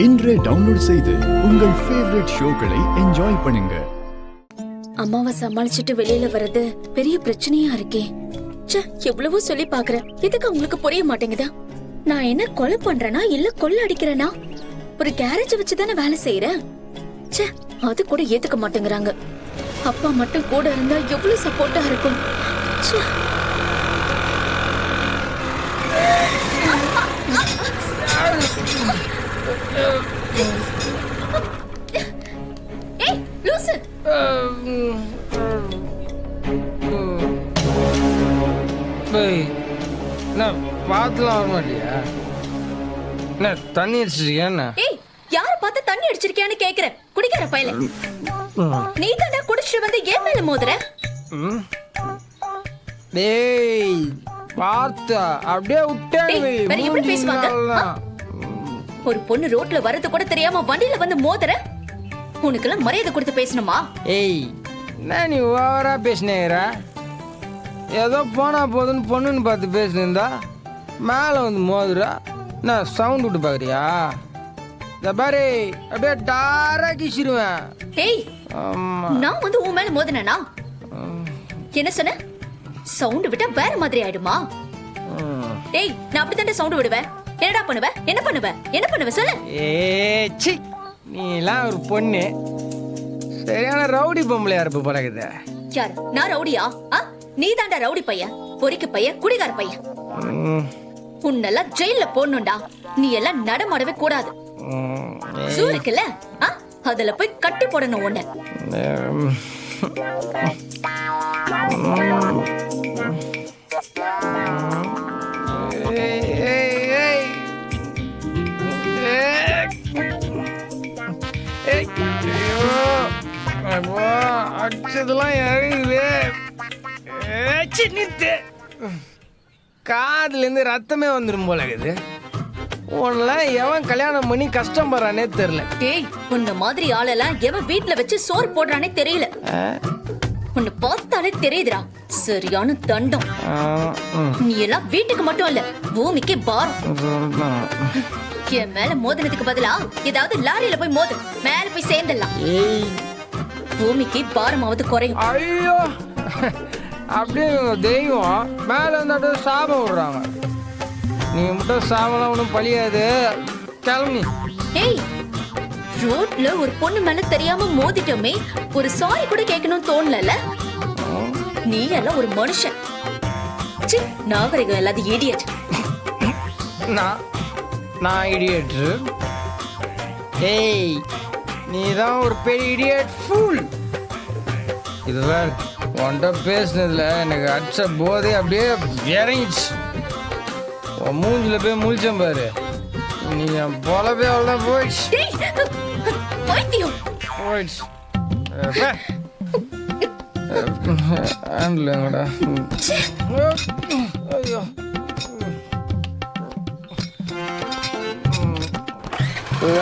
இன்றே டவுன்லோட் செய்து உங்கள் ஃபேவரட் ஷோக்களை என்ஜாய் பண்ணுங்க. அம்மாவை சமாளிச்சுட்டு வெளியில வர்றது பெரிய பிரச்சனையா இருக்கே. எவ்வளவோ சொல்லி பாக்குறேன், எதுக்கு உங்களுக்கு புரிய மாட்டேங்குதா? நான் என்ன கொலை பண்றேனா இல்ல கொள்ள அடிக்கிறேனா? ஒரு கேரேஜ் வச்சுதானே வேலை செய்யறேன். அது கூட ஏத்துக்க மாட்டேங்கிறாங்க. அப்பா மட்டும் கூட இருந்தா எவ்வளவு சப்போர்ட்டா இருக்கும். ஏய் லூசு, பாத்துலாம் வர மாட்டியா? என்ன தண்ணி அடிச்சிருக்கியா? ஏய் யார பார்த்து தண்ணி அடிச்சிருக்கியான்னு கேக்குறேன். குடிக்கிற பையல நீ தானே குடிச்சிட்டு வந்து ஏன் மேல மோதுற? டேய் பார்த்தா அப்படியே விட்டேன். ஒரு பொண்ணு ரோட்ல வரது கூட தெரியாம வண்டியில வந்து மோதுற. உனக்கெல்லாம் மரியாதை கொடுத்து பேசணுமா? ஏய் என்ன நீ ஓவரா பேசினேரா? ஏதோ போனா போதுன்னு பொண்ணுன்னு பார்த்து பேசினிருந்தா மேலே வந்து மோதுரா. நான் சவுண்ட் விட்டு பார்க்குறியா? இந்த பாரு அப்படியே டாரா கிச்சிருவேன். ஏய் நான் வந்து உன் மேல மோதினா என்ன சொன்ன? சவுண்ட் விட்டா வேற மாதிரி ஆயிடுமா? ஏய் நான் அப்படித்தான் சவுண்ட் விடுவேன். என்னடா பண்ணுவ? என்ன பண்ணுவ? என்ன பண்ணுவ சொல்லு. ஏச்சி நீ எல்லாம் ஒரு பொண்ணு, சரியான ரவுடி பொம்பளையா இருப்ப பழகுத. யாரு நான் ரவுடியா? நீ தாண்டா ரவுடி பையன், பொறிக்கு பையன், குடிகார பையன். உன்னெல்லாம் ஜெயில போடணும்டா. நீ எல்லாம் நடமாடவே கூடாது. சூருக்குல்ல அதுல போய் கட்டி போடணும் ஒண்ணு. அடிச்சதெல்லாம் இறங்குது. காதுல இருந்து ரத்தமே வந்துடும் போல இருக்குது. உன்னெல்லாம் எவன் கல்யாணம் பண்ணி கஷ்டப்படுறானே தெரியல. ஏய் உன்ன மாதிரி ஆளெல்லாம் எவன் வீட்டுல வச்சு சோறு போடுறானே தெரியல. உன்னை பார்த்தாலே தெரியுதுடா, சரியான தண்டம். நீ எல்லாம் வீட்டுக்கு மட்டும் இல்ல, பூமிக்கு பாரம். என் மேல மோதினதுக்கு பதிலா ஏதாவது லாரியில போய் மோது, மேல போய் சேர்ந்துடலாம். பூமிக்கு பாரமாவது குறையும். ஐயோ அப்படியே தெய்வம் மேல வந்து சாபம் விடுறாங்க. நீ மட்டும் சாபம்லாம் ஒன்றும் பழியாது, கிளம்பி. ஏய் ரோட்ல ஒரு பொண்ணு மேல தெரியாம மோதிட்டோமே, ஒரு சாரி கூட கேட்கணும்னு தோணல. நீ எல்லாம் ஒரு மனுஷன். நாகரிகம் இல்லாத இடியட். நான் இடியட்? ஏய் நீ தான் ஒரு பெரிய இடியட் ஃபூல். இதுதான் உன்கிட்ட பேசுனதுல எனக்கு அடிச்ச போதே அப்படியே இறங்கிச்சு. உன் மூஞ்சில போய் முழிச்சேன் பாரு, நீ என் பொலப்பே அவ்வளோதான் போயிடுச்சு. போயிடுச்சு ஆண்டலங்கடா. ஐயோ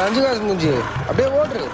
அஞ்சு காசு மூஞ்சி அப்படியே ஓட்டுரு.